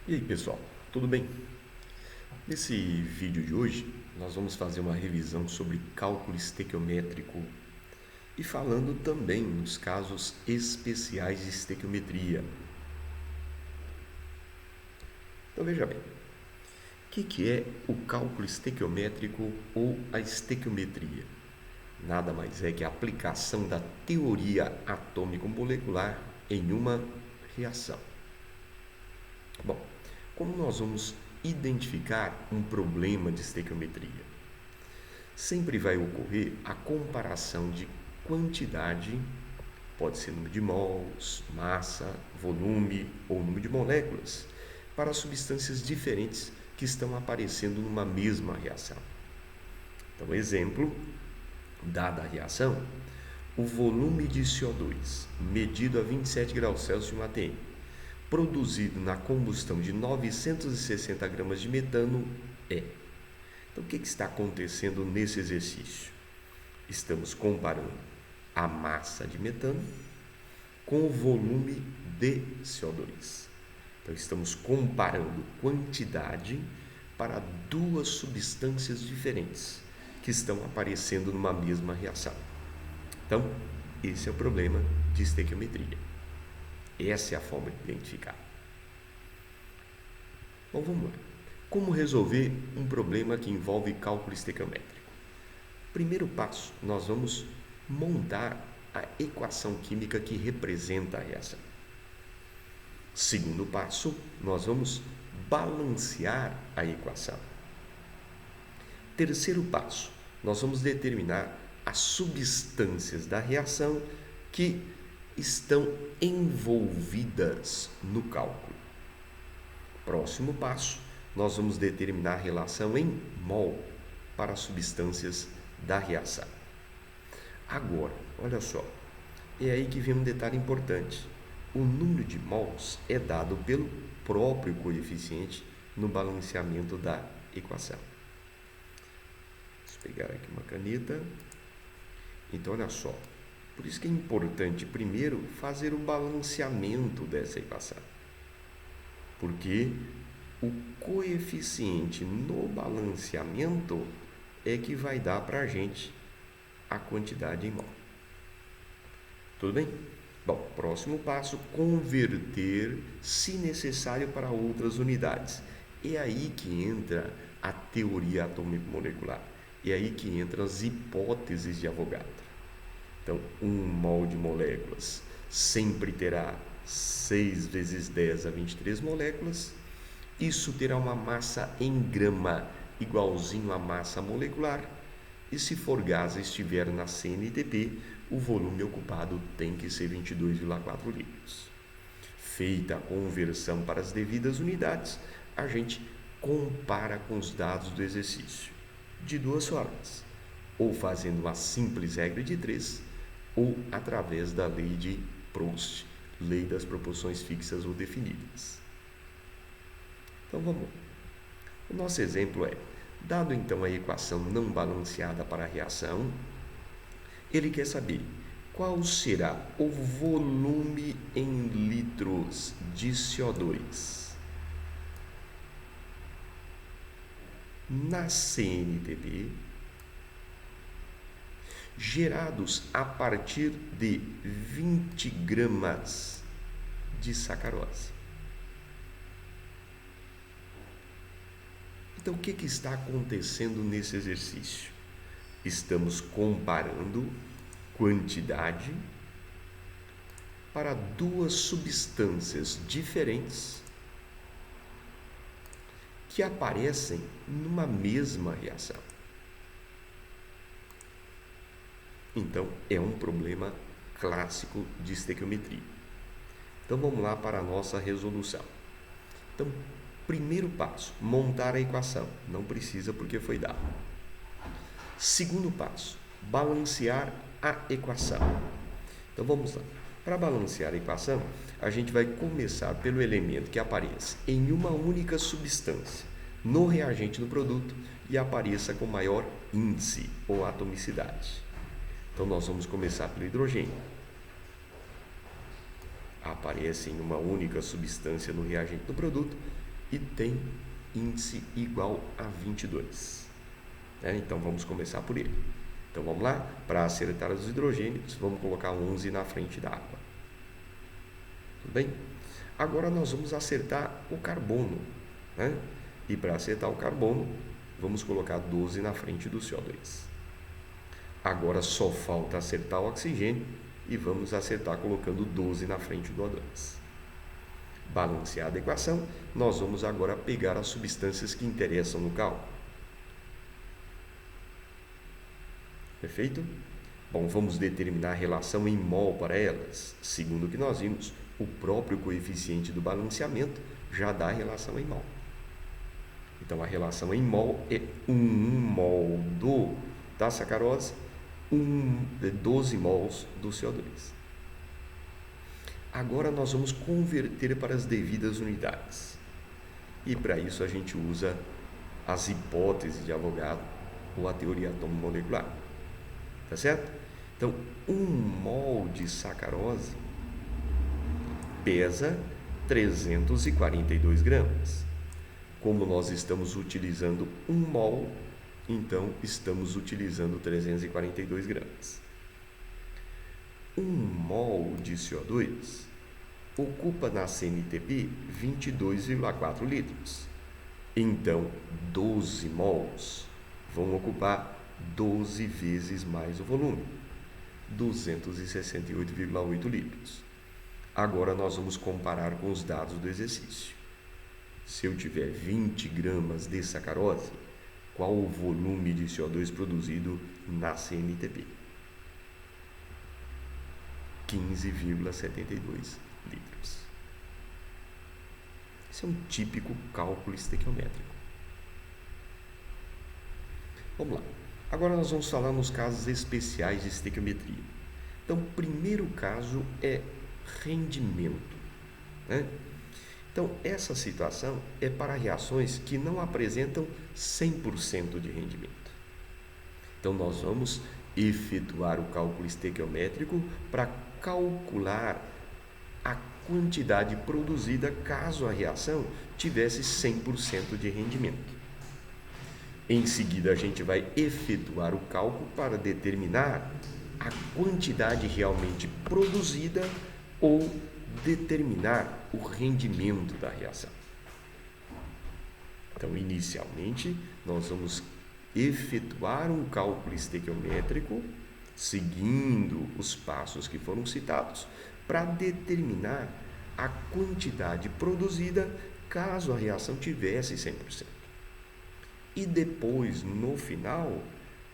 E aí pessoal, tudo bem? Nesse vídeo de hoje nós vamos fazer uma revisão sobre cálculo estequiométrico e falando também nos casos especiais de estequiometria. Então veja bem, o que é o cálculo estequiométrico ou a estequiometria? Nada mais é que a aplicação da teoria atômico-molecular em uma reação. Bom, como nós vamos identificar um problema de estequiometria? Sempre vai ocorrer a comparação de quantidade, pode ser número de mols, massa, volume ou número de moléculas, para substâncias diferentes que estão aparecendo numa mesma reação. Então, exemplo, dada a reação, o volume de CO2, medido a 27 graus Celsius em atm, produzido na combustão de 960 gramas de metano é. Então, o que está acontecendo nesse exercício? Estamos comparando a massa de metano com o volume de CO2. Então, estamos comparando quantidade para duas substâncias diferentes que estão aparecendo numa mesma reação. Então, esse é o problema de estequiometria. Essa é a forma de identificar. Bom, vamos lá. Como resolver um problema que envolve cálculo estequiométrico? Primeiro passo, nós vamos montar a equação química que representa a reação. Segundo passo, nós vamos balancear a equação. Terceiro passo, nós vamos determinar as substâncias da reação que estão envolvidas no cálculo. Próximo passo, nós vamos determinar a relação em mol para as substâncias da reação. Agora, olha só, é aí que vem um detalhe importante. O número de mols é dado pelo próprio coeficiente no balanceamento da equação. Deixa eu pegar aqui uma caneta. Então, olha só, por isso que é importante primeiro fazer o balanceamento dessa equação. Porque o coeficiente no balanceamento é que vai dar para a gente a quantidade em mol. Tudo bem? Bom, próximo passo, converter, se necessário, para outras unidades. É aí que entra a teoria atômico-molecular. É aí que entram as hipóteses de Avogadro. Então, 1 mol de moléculas sempre terá 6 vezes 10 a 23 moléculas. Isso terá uma massa em grama igualzinho à massa molecular. E se for gás e estiver na CNTP, o volume ocupado tem que ser 22,4 litros. Feita a conversão para as devidas unidades, a gente compara com os dados do exercício. De duas formas, ou fazendo uma simples regra de 3, ou através da lei de Proust, lei das proporções fixas ou definidas. Então vamos lá. O nosso exemplo é, dado então a equação não balanceada para a reação, ele quer saber qual será o volume em litros de CO2 na CNTP gerados a partir de 20 gramas de sacarose. Então, o que está acontecendo nesse exercício? Estamos comparando quantidade para duas substâncias diferentes que aparecem numa mesma reação. Então, é um problema clássico de estequiometria. Então, vamos lá para a nossa resolução. Então, primeiro passo, montar a equação. Não precisa porque foi dado. Segundo passo, balancear a equação. Então, vamos lá. Para balancear a equação, a gente vai começar pelo elemento que apareça em uma única substância, no reagente do produto, e apareça com maior índice ou atomicidade. Então, nós vamos começar pelo hidrogênio. Aparece em uma única substância no reagente do produto e tem índice igual a 22. Então vamos começar por ele. Então vamos lá, para acertar os hidrogênios, vamos colocar 11 na frente da água. Tudo bem? Agora nós vamos acertar o carbono, E para acertar o carbono, vamos colocar 12 na frente do CO2. Agora só falta acertar o oxigênio e vamos acertar colocando 12 na frente do O2. Balanceada a equação, nós vamos agora pegar as substâncias que interessam no cálculo. Perfeito? Bom, vamos determinar a relação em mol para elas. Segundo o que nós vimos, o próprio coeficiente do balanceamento já dá a relação em mol. Então, a relação em mol é 1 mol da sacarose, 12 mols do CO2. Agora nós vamos converter para as devidas unidades. E para isso a gente usa as hipóteses de Avogadro ou a teoria atômico-molecular. Tá certo? Então, 1 mol de sacarose pesa 342 gramas. Como nós estamos utilizando 1 mol, então estamos utilizando 342 gramas. 1 mol de CO2 ocupa na CNTP 22,4 litros. Então, 12 mols vão ocupar 12 vezes mais o volume, 268,8 litros. Agora nós vamos comparar com os dados do exercício. Se eu tiver 20 gramas de sacarose, qual o volume de CO2 produzido na CNTP? 15,72 litros. Esse é um típico cálculo estequiométrico. Vamos lá. Agora nós vamos falar nos casos especiais de estequiometria. Então, o primeiro caso é rendimento. Então, essa situação é para reações que não apresentam 100% de rendimento. Então, nós vamos efetuar o cálculo estequiométrico para calcular a quantidade produzida caso a reação tivesse 100% de rendimento. Em seguida, a gente vai efetuar o cálculo para determinar a quantidade realmente produzida ou determinar o rendimento da reação. Então, inicialmente, nós vamos efetuar um cálculo estequiométrico seguindo os passos que foram citados para determinar a quantidade produzida caso a reação tivesse 100%. E depois, no final,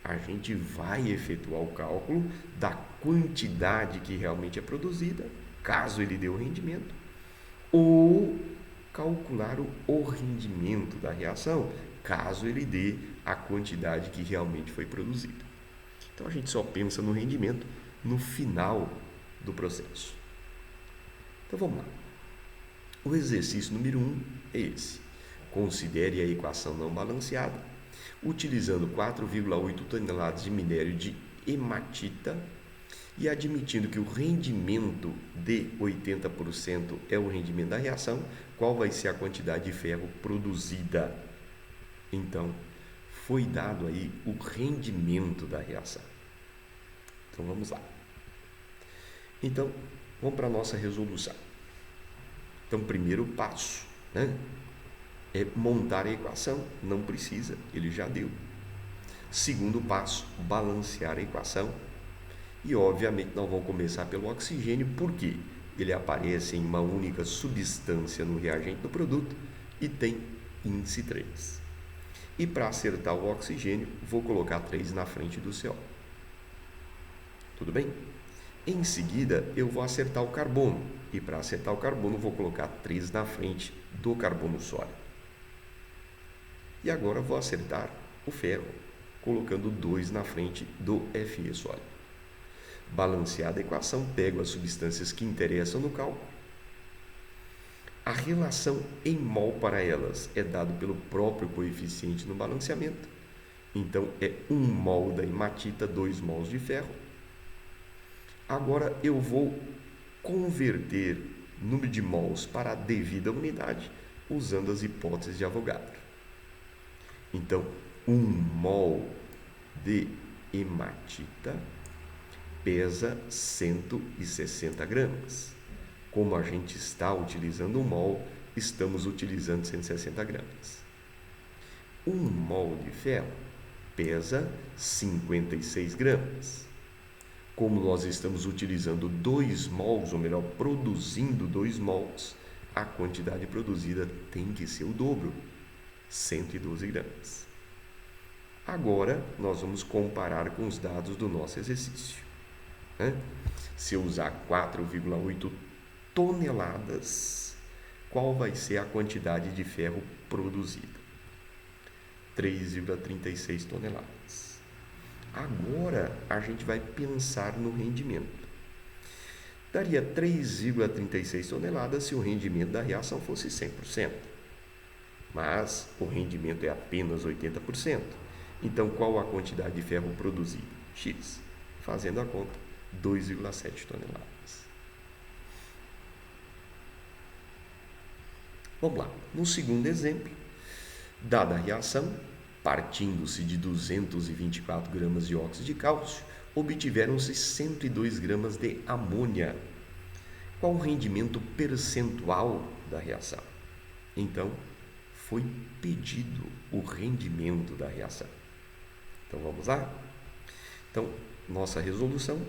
a gente vai efetuar o cálculo da quantidade que realmente é produzida, caso ele dê o rendimento, ou calcular o rendimento da reação, caso ele dê a quantidade que realmente foi produzida. Então, a gente só pensa no rendimento no final do processo. Então, vamos lá. O exercício número 1 é esse. Considere a equação não balanceada, utilizando 4,8 toneladas de minério de hematita e admitindo que o rendimento de 80% é o rendimento da reação, qual vai ser a quantidade de ferro produzida? Então, foi dado aí o rendimento da reação. Então, vamos lá. Então, vamos para a nossa resolução. Então, primeiro passo, é montar a equação, não precisa, ele já deu. Segundo passo, balancear a equação. E, obviamente, nós vamos começar pelo oxigênio, porque ele aparece em uma única substância no reagente do produto e tem índice 3. E para acertar o oxigênio, vou colocar 3 na frente do CO. Tudo bem? Em seguida, eu vou acertar o carbono. E para acertar o carbono, vou colocar 3 na frente do carbono sólido. E agora vou acertar o ferro, colocando 2 na frente do Fe sólido. Balanceada a equação, pego as substâncias que interessam no cálculo. A relação em mol para elas é dado pelo próprio coeficiente no balanceamento. Então, é 1 mol da hematita, 2 mols de ferro. Agora, eu vou converter número de mols para a devida unidade usando as hipóteses de Avogadro. Então, 1 mol de hematita pesa 160 gramas. Como a gente está utilizando 1 mol, estamos utilizando 160 gramas. 1 mol de ferro pesa 56 gramas. Como nós estamos utilizando 2 mols, ou melhor, produzindo 2 mols, a quantidade produzida tem que ser o dobro, 112 gramas. Agora, nós vamos comparar com os dados do nosso exercício. Se eu usar 4,8 toneladas, qual vai ser a quantidade de ferro produzida? 3,36 toneladas. Agora, a gente vai pensar no rendimento. Daria 3,36 toneladas se o rendimento da reação fosse 100%. Mas o rendimento é apenas 80%. Então, qual a quantidade de ferro produzida? X. Fazendo a conta, 2,7 toneladas. Vamos lá. No segundo exemplo, dada a reação, partindo-se de 224 gramas de óxido de cálcio, obtiveram-se 102 gramas de amônia. Qual o rendimento percentual da reação? Então, foi pedido o rendimento da reação. Então, vamos lá? Então, nossa resolução.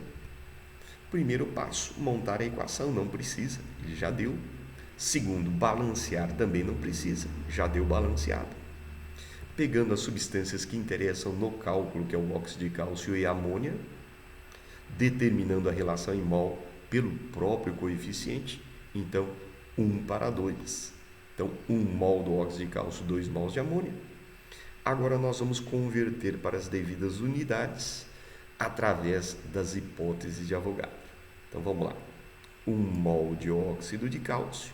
Primeiro passo, montar a equação, não precisa, ele já deu. Segundo, balancear também não precisa, já deu balanceado. Pegando as substâncias que interessam no cálculo, que é o óxido de cálcio e a amônia, determinando a relação em mol pelo próprio coeficiente, então 1:2. Então, 1 mol do óxido de cálcio, 2 mols de amônia. Agora nós vamos converter para as devidas unidades através das hipóteses de Avogadro. Então, vamos lá. 1 mol de óxido de cálcio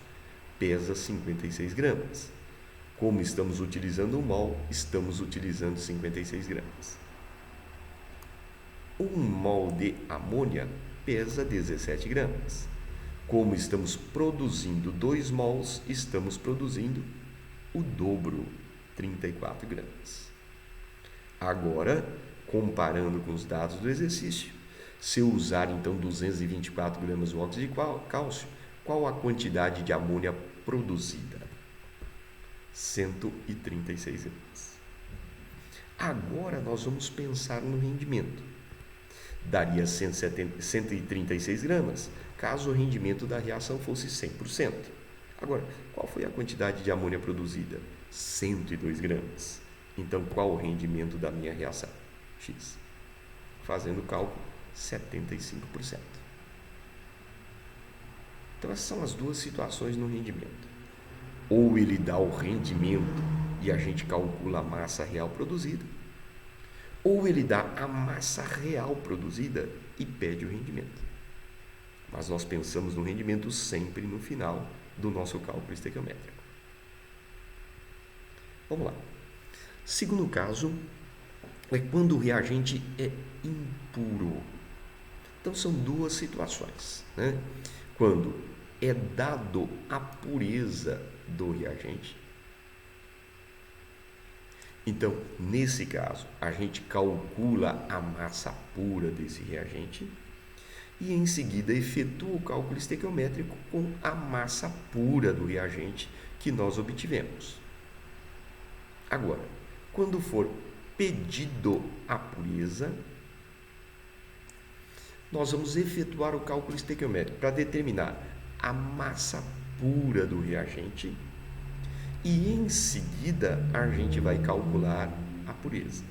pesa 56 gramas. Como estamos utilizando 1 mol, estamos utilizando 56 gramas. 1 mol de amônia pesa 17 gramas. Como estamos produzindo 2 mols, estamos produzindo o dobro, 34 gramas. Agora, comparando com os dados do exercício, se eu usar então 224 gramas de óxido de cálcio, qual a quantidade de amônia produzida? 136 gramas. Agora nós vamos pensar no rendimento. Daria 136 gramas, caso o rendimento da reação fosse 100%. Agora, qual foi a quantidade de amônia produzida? 102 gramas. Então, qual o rendimento da minha reação? X. Fazendo o cálculo, 75%. Então, essas são as duas situações no rendimento. Ou ele dá o rendimento e a gente calcula a massa real produzida, ou ele dá a massa real produzida e pede o rendimento. Mas nós pensamos no rendimento sempre no final do nosso cálculo estequiométrico. Vamos lá. Segundo caso é quando o reagente é impuro. Então são duas situações, né? Quando é dado a pureza do reagente. Então, nesse caso, a gente calcula a massa pura desse reagente e em seguida efetua o cálculo estequiométrico com a massa pura do reagente que nós obtivemos. Agora, quando for pedido a pureza, nós vamos efetuar o cálculo estequiométrico para determinar a massa pura do reagente e em seguida a gente vai calcular a pureza.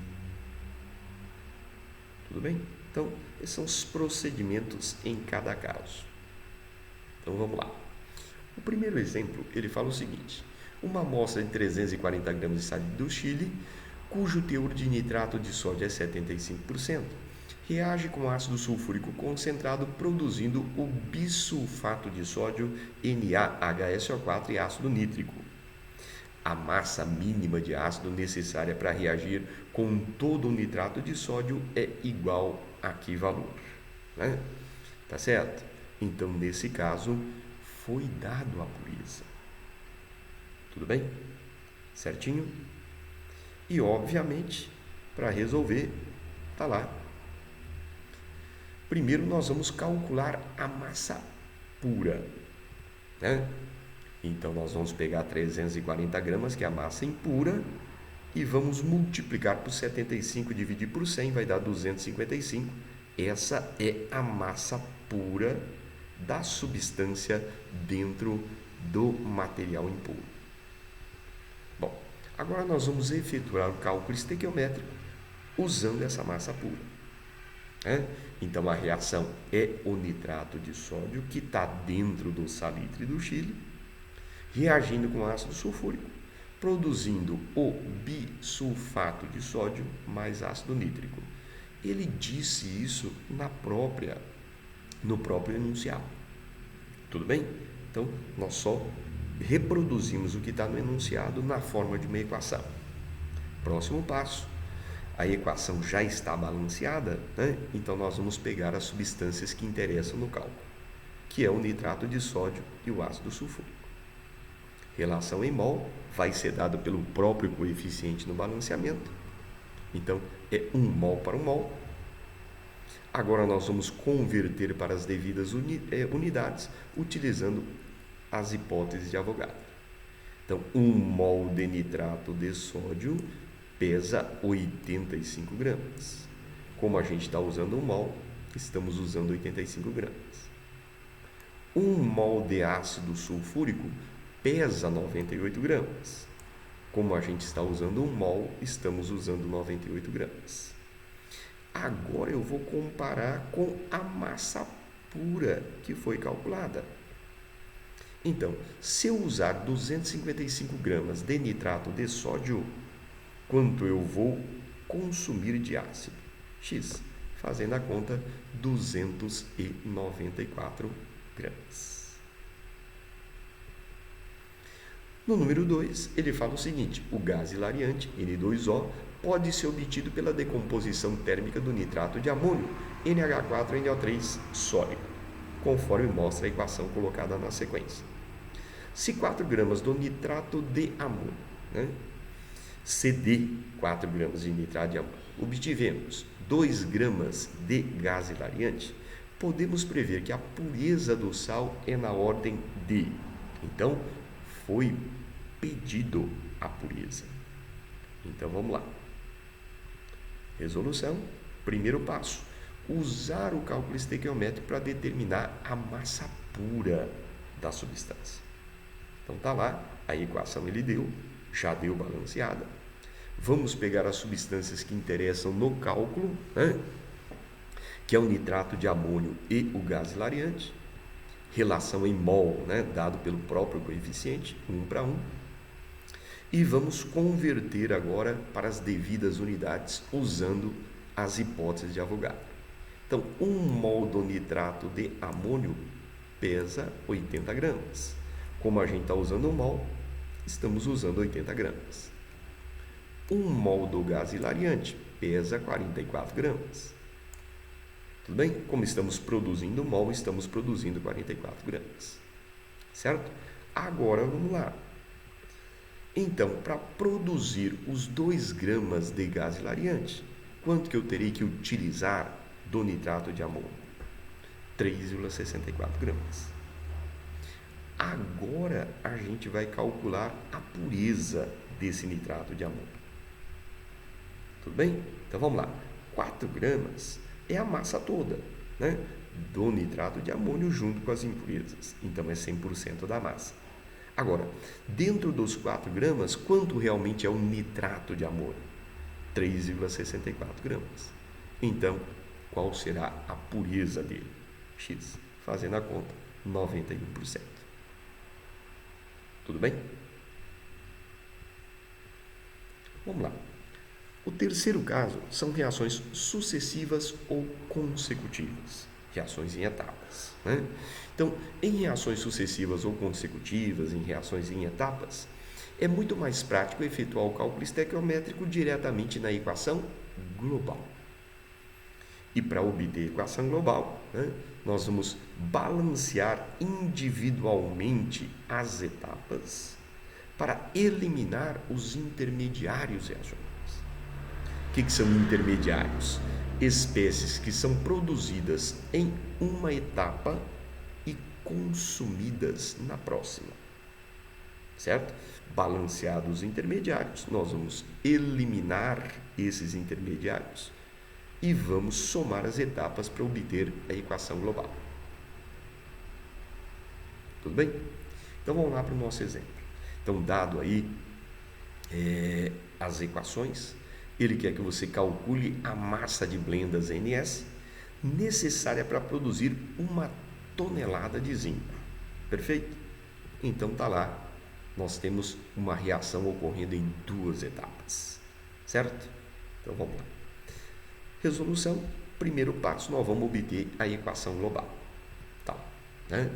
Tudo bem? Então, esses são os procedimentos em cada caso. Então, vamos lá. O primeiro exemplo, ele fala o seguinte: uma amostra de 340 gramas de sal do Chile, cujo teor de nitrato de sódio é 75%, reage com ácido sulfúrico concentrado, produzindo o bisulfato de sódio NaHSO4 e ácido nítrico. A massa mínima de ácido necessária para reagir com todo o nitrato de sódio é igual a que valor, né? Tá certo? Então, nesse caso, foi dado a pureza. Tudo bem? Certinho? E, obviamente, para resolver, tá lá. Primeiro nós vamos calcular a massa pura, né? Então nós vamos pegar 340 gramas, que é a massa impura, e vamos multiplicar por 75, dividir por 100, vai dar 255. Essa é a massa pura da substância dentro do material impuro. Bom, agora nós vamos efetuar o cálculo estequiométrico usando essa massa pura. Então a reação é o nitrato de sódio que está dentro do salitre do Chile, reagindo com ácido sulfúrico, produzindo o bisulfato de sódio mais ácido nítrico. Ele disse isso no próprio enunciado. Tudo bem? Então, nós só reproduzimos o que está no enunciado na forma de uma equação. Próximo passo. A equação já está balanceada, né? Então nós vamos pegar as substâncias que interessam no cálculo, que é o nitrato de sódio e o ácido sulfúrico. Relação em mol vai ser dada pelo próprio coeficiente no balanceamento. Então, é 1 mol para 1 mol. Agora nós vamos converter para as devidas unidades, utilizando as hipóteses de Avogadro. Então, 1 mol de nitrato de sódio pesa 85 gramas. Como a gente está usando 1 mol, estamos usando 85 gramas. 1 mol de ácido sulfúrico pesa 98 gramas. Como a gente está usando 1 mol, estamos usando 98 gramas. Agora eu vou comparar com a massa pura que foi calculada. Então, se eu usar 255 gramas de nitrato de sódio, quanto eu vou consumir de ácido? X, fazendo a conta, 294 gramas. No número 2, ele fala o seguinte: o gás hilariante, N2O, pode ser obtido pela decomposição térmica do nitrato de amônio, NH4NO3 sólido, conforme mostra a equação colocada na sequência. Se 4 gramas do nitrato de amônio, CD, 4 gramas de nitrato de amônio, obtivemos 2 gramas de gás hilariante, podemos prever que a pureza do sal é na ordem de. Então, foi pedido a pureza. Então, vamos lá. Resolução. Primeiro passo. Usar o cálculo estequiométrico para determinar a massa pura da substância. Então, tá lá. A equação ele deu. Já deu balanceada. Vamos pegar as substâncias que interessam no cálculo, que é o nitrato de amônio e o gás hilariante. Relação em mol, dado pelo próprio coeficiente, 1 para 1. E vamos converter agora para as devidas unidades usando as hipóteses de Avogadro. Então, 1 mol do nitrato de amônio pesa 80 gramas. Como a gente está usando 1 mol, estamos usando 80 gramas. 1 mol do gás hilariante pesa 44 gramas. Tudo bem? Como estamos produzindo mol, estamos produzindo 44 gramas. Certo? Agora, vamos lá. Então, para produzir os 2 gramas de gás hilariante, quanto que eu terei que utilizar do nitrato de amônio? 3,64 gramas. Agora, a gente vai calcular a pureza desse nitrato de amônio. Tudo bem? Então, vamos lá. 4 gramas é a massa toda, do nitrato de amônio junto com as impurezas. Então, é 100% da massa. Agora, dentro dos 4 gramas, quanto realmente é o nitrato de amônio? 3,64 gramas. Então, qual será a pureza dele? X. Fazendo a conta, 91%. Tudo bem? Vamos lá. O terceiro caso são reações sucessivas ou consecutivas, reações em etapas. Então, em reações sucessivas ou consecutivas, em reações em etapas, é muito mais prático efetuar o cálculo estequiométrico diretamente na equação global. E para obter a equação global, nós vamos balancear individualmente as etapas para eliminar os intermediários reacionáveis. O que são intermediários? Espécies que são produzidas em uma etapa e consumidas na próxima. Certo? Balanceados os intermediários, nós vamos eliminar esses intermediários e vamos somar as etapas para obter a equação global. Tudo bem? Então vamos lá para o nosso exemplo. Então, dado aí as equações, ele quer que você calcule a massa de blendas NS necessária para produzir 1 tonelada de zinco. Perfeito? Então tá lá, nós temos uma reação ocorrendo em 2 etapas. Certo? Então vamos lá. Resolução, primeiro passo, nós vamos obter a equação global. Tá, né?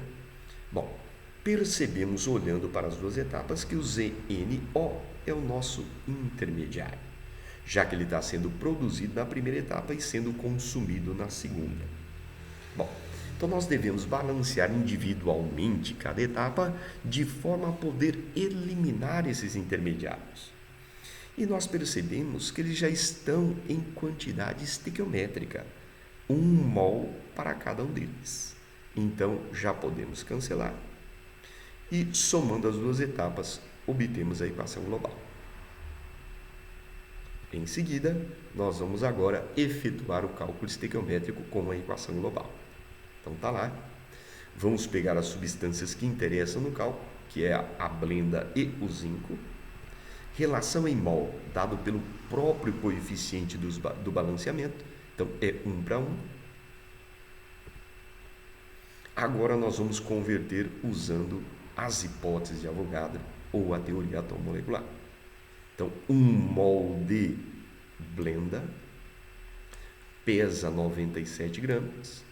Bom, percebemos olhando para as 2 etapas que o ZNO é o nosso intermediário, já que ele está sendo produzido na primeira etapa e sendo consumido na segunda. Bom, então nós devemos balancear individualmente cada etapa de forma a poder eliminar esses intermediários. E nós percebemos que eles já estão em quantidade estequiométrica, 1 mol para cada um deles. Então já podemos cancelar e, somando as 2 etapas, obtemos a equação global. Em seguida, nós vamos agora efetuar o cálculo estequiométrico com a equação global. Então tá lá. Vamos pegar as substâncias que interessam no cálculo, que é a blenda e o zinco. Relação em mol, dado pelo próprio coeficiente do balanceamento. Então é 1 para 1. Agora nós vamos converter usando as hipóteses de Avogadro ou a teoria atomolecular. Então, 1 mol de blenda pesa 97 gramas.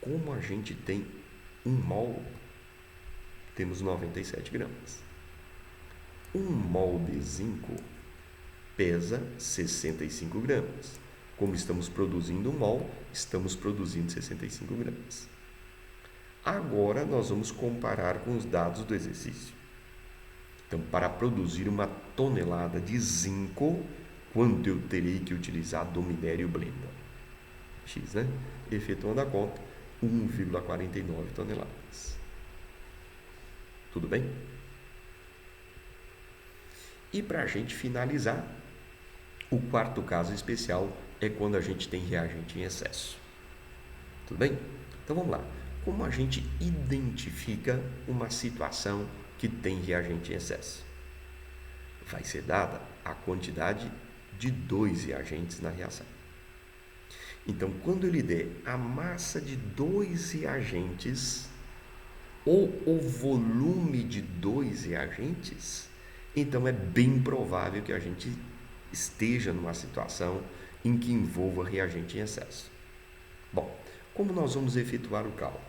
Como a gente tem 1 mol, temos 97 gramas. 1 mol de zinco pesa 65 gramas. Como estamos produzindo 1 mol, estamos produzindo 65 gramas. Agora, nós vamos comparar com os dados do exercício. Então, para produzir 1 tonelada de zinco, quanto eu terei que utilizar do minério blenda? X, né? Efetuando a conta, 1,49 toneladas. Tudo bem? E para a gente finalizar, o 4º caso especial é quando a gente tem reagente em excesso. Tudo bem? Então vamos lá. Como a gente identifica uma situação que tem reagente em excesso? Vai ser dada a quantidade de 2 reagentes na reação. Então, quando ele der a massa de 2 reagentes ou o volume de 2 reagentes, então é bem provável que a gente esteja numa situação em que envolva reagente em excesso. Bom, como nós vamos efetuar o cálculo?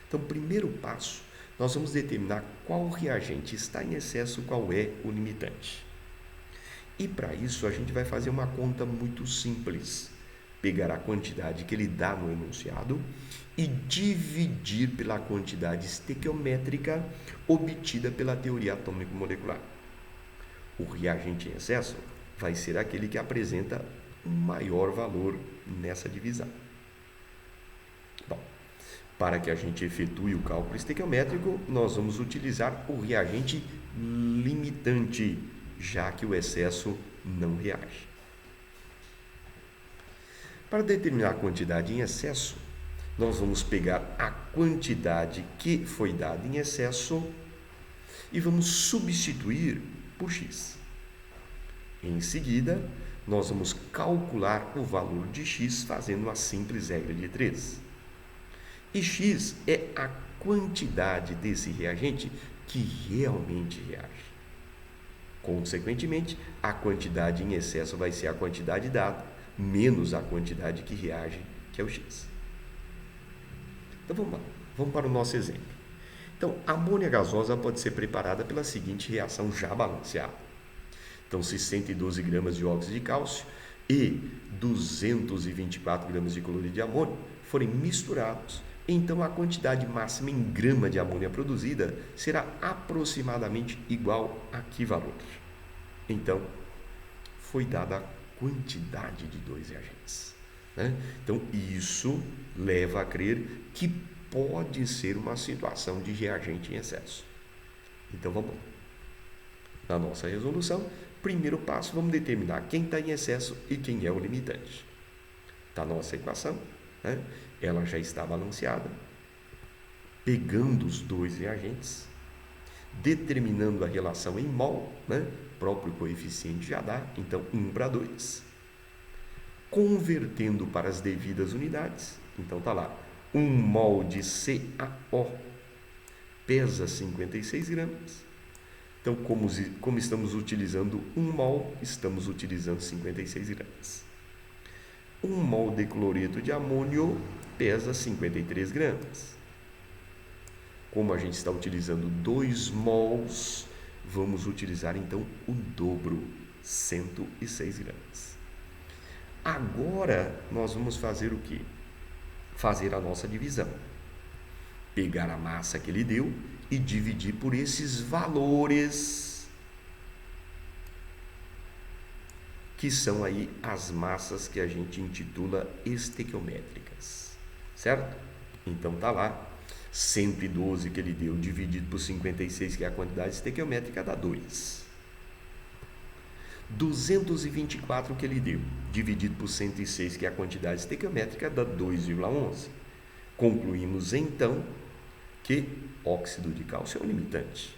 Então, primeiro passo, nós vamos determinar qual reagente está em excesso, qual é o limitante. E para isso a gente vai fazer uma conta muito simples. Pegar a quantidade que ele dá no enunciado e dividir pela quantidade estequiométrica obtida pela teoria atômico-molecular. O reagente em excesso vai ser aquele que apresenta um maior valor nessa divisão. Bom, para que a gente efetue o cálculo estequiométrico, nós vamos utilizar o reagente limitante, já que o excesso não reage. Para determinar a quantidade em excesso, nós vamos pegar a quantidade que foi dada em excesso e vamos substituir por x. Em seguida, nós vamos calcular o valor de x fazendo uma simples regra de 3. E x é a quantidade desse reagente que realmente reage. Consequentemente, a quantidade em excesso vai ser a quantidade dada menos a quantidade que reage, que é o x. Então vamos lá, vamos para o nosso exemplo. Então, a amônia gasosa pode ser preparada pela seguinte reação já balanceada. Então, se 112 gramas de óxido de cálcio e 224 gramas de cloreto de amônio forem misturados então a quantidade máxima em grama de amônia produzida será aproximadamente igual a que valor? Então, foi dada a quantidade de 2 reagentes. Né? Então, isso leva a crer que pode ser uma situação de reagente em excesso. Então, vamos lá. Na nossa resolução, primeiro passo, vamos determinar quem está em excesso e quem é o limitante. Da nossa equação, né? Ela já está balanceada, pegando os 2 reagentes, determinando a relação em mol, né? O próprio coeficiente já dá, então 1:2, convertendo para as devidas unidades, então tá lá, 1 mol de CaO pesa 56 gramas, então como estamos utilizando 1 mol, estamos utilizando 56 gramas. 1 mol de cloreto de amônio pesa 53 gramas. Como a gente está utilizando 2 mols, vamos utilizar então o dobro, 106 gramas. Agora nós vamos fazer o quê? Fazer a nossa divisão. Pegar a massa que ele deu e dividir por esses valores, que são aí as massas que a gente intitula estequiométricas, certo? Então tá lá, 112 que ele deu dividido por 56, que é a quantidade estequiométrica, dá 2. 224 que ele deu dividido por 106, que é a quantidade estequiométrica, dá 2,11. Concluímos então que óxido de cálcio é o limitante,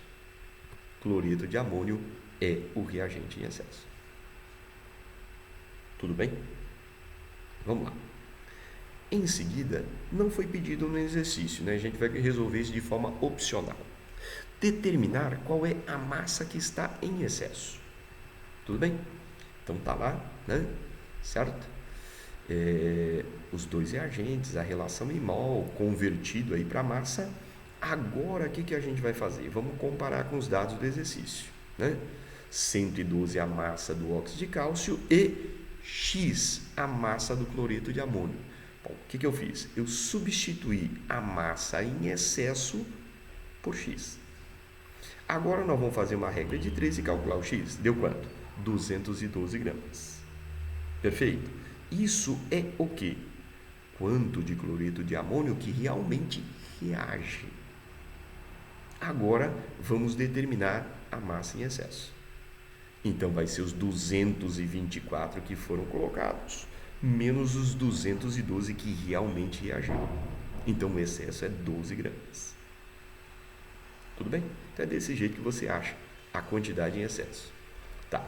cloreto de amônio é o reagente em excesso. Tudo bem? Vamos lá. Em seguida, não foi pedido no exercício, né? A gente vai resolver isso de forma opcional. Determinar qual é a massa que está em excesso. Tudo bem? Então tá lá, né? Certo? Os 2 reagentes, a relação em mol, convertido aí para massa. Agora, o que a gente vai fazer? Vamos comparar com os dados do exercício, né? 112 a massa do óxido de cálcio e X a massa do cloreto de amônio. Bom, o que eu fiz? Eu substituí a massa em excesso por X. Agora nós vamos fazer uma regra de 3 e calcular o X. Deu quanto? 212 gramas. Perfeito? Isso é o quê? Quanto de cloreto de amônio que realmente reage. Agora vamos determinar a massa em excesso. Então vai ser os 224 que foram colocados, menos os 212 que realmente reagiram. Então o excesso é 12 gramas. Tudo bem? Então é desse jeito que você acha a quantidade em excesso. Tá.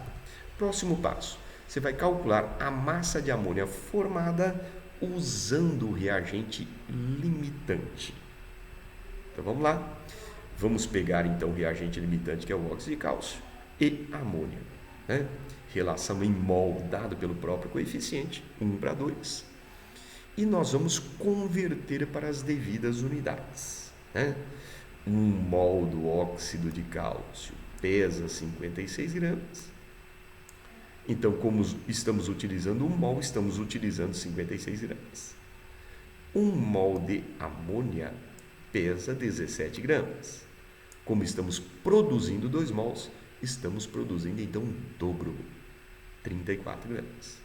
Próximo passo. Você vai calcular a massa de amônia formada usando o reagente limitante. Então vamos lá. Vamos pegar então o reagente limitante, que é o óxido de cálcio, e amônia, né? Relação em mol dado pelo próprio coeficiente, 1:2. E nós vamos converter para as devidas unidades, né? 1 mol do óxido de cálcio pesa 56 gramas. Então, como estamos utilizando 1 mol, estamos utilizando 56 gramas. 1 mol de amônia pesa 17 gramas. Como estamos produzindo 2 mols, estamos produzindo então o dobro, 34 gramas.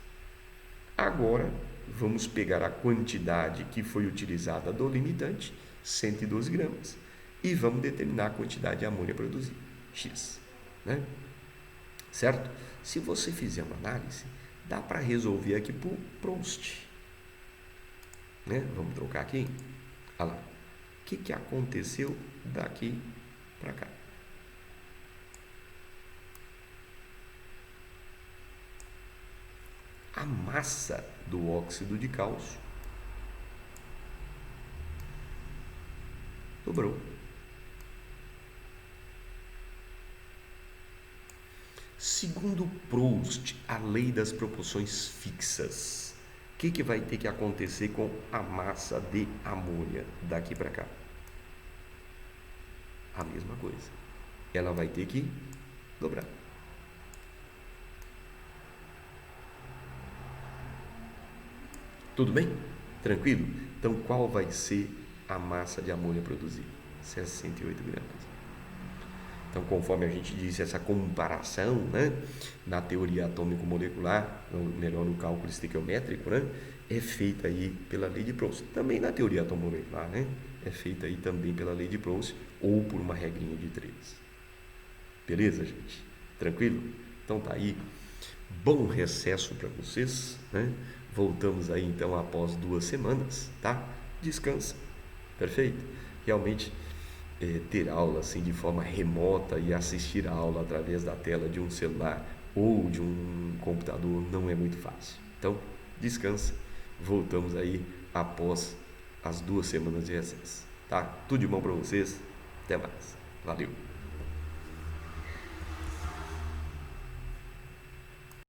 Agora, vamos pegar a quantidade que foi utilizada do limitante, 112 gramas, e vamos determinar a quantidade de amônia produzida, X, né? Certo? Se você fizer uma análise, dá para resolver aqui por Proust, né? Vamos trocar aqui. Olha lá. O que aconteceu daqui para cá? A massa do óxido de cálcio dobrou. Segundo Proust, a lei das proporções fixas, o que vai ter que acontecer com a massa de amônia daqui para cá? A mesma coisa. Ela vai ter que dobrar. Tudo bem? Tranquilo? Então, qual vai ser a massa de amônia produzida, 68 gramas. Então, conforme a gente disse, essa comparação, né, na teoria atômico-molecular, ou melhor, no cálculo estequiométrico, né, é feita aí pela lei de Proust. Também na teoria atômico-molecular, né, é feita aí também pela lei de Proust ou por uma regrinha de 3. Beleza, gente? Tranquilo? Então tá aí. Bom recesso para vocês, né? Voltamos aí então após 2 semanas, tá? Descansa. Perfeito? Realmente ter aula assim de forma remota e assistir a aula através da tela de um celular ou de um computador não é muito fácil. Então, descansa. Voltamos aí após as 2 semanas de recesso, tá? Tudo de bom para vocês. Até mais. Valeu.